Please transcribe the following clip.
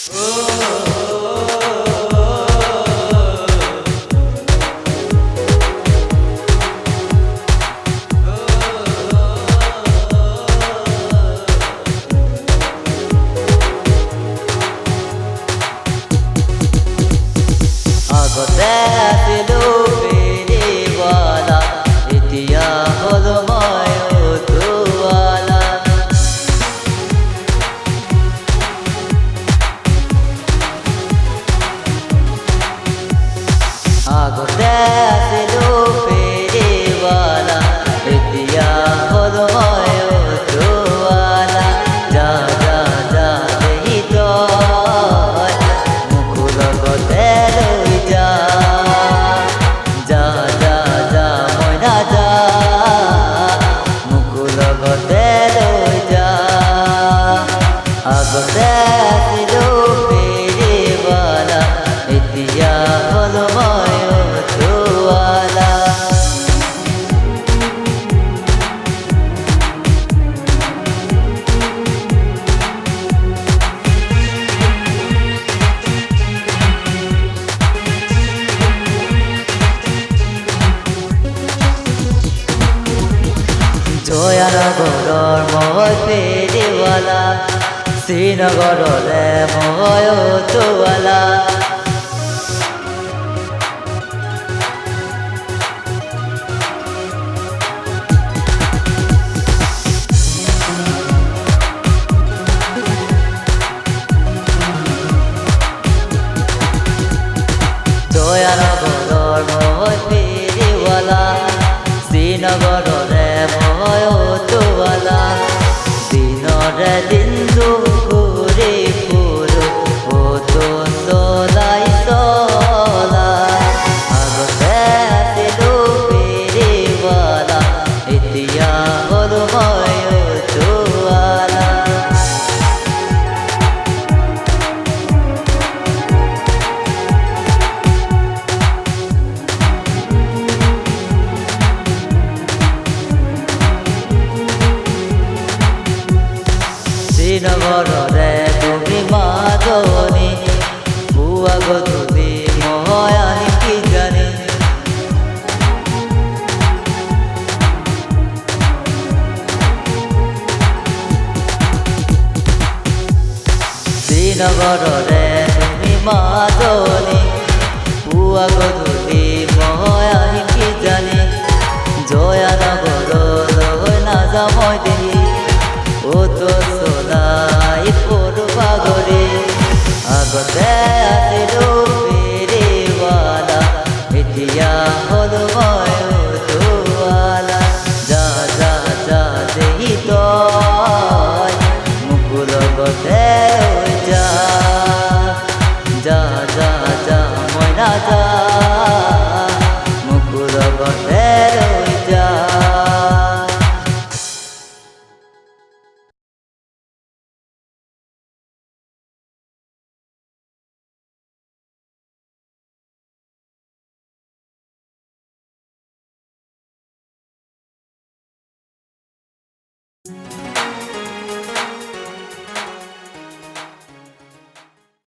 আগতে আছিলো ফেৰিৱালা, এতিয়া হলো মই অটোৱালা। আগতে আছিলো ফেৰিৱালা, এতিয়া হলো মই অটোৱালা। যা যা যা দেহি তই মোকো লগতে লৈ যা। যা যা যা মইনা যা, মোকো লগতে লৈ যা। আগতে আছিলো ফেৰিৱালা, এতিয়া হলো মই অটোৱালা। জয়ানগৰৰ মই ফেৰিৱালা, শ্ৰীনগৰৰে মই অটোৱালা। জয়ানগৰৰ মই ফেৰিৱালা, শ্ৰীনগৰৰে মই অটোৱালা। দিনৰে দিনটো ঘূৰি ফুৰো অটো চলাই চলাই। আগতে আছিলো ফেৰিৱালা, এতিয়া হলো মই অটোৱালা। শ্ৰীনগৰৰে তুমি মাজনী, পুৱা গধূলি মই আহিম কিজানি। শ্ৰীনগৰৰে তুমি মাজনী, পুৱা গধূলি মই আহিম কিজানি। জয়ানগৰলৈ নাযাওঁ মই দেহি, অটো চলাই পৰো পাগৰি। আগতে আছিলো ফেৰিৱালা, এতিয়া হলো মই অটোৱালা। যা যা যা দেহি তই মোকো লগতে লৈ যা। যা যা যা মইনা যা, মোকো লগতে লৈ যা।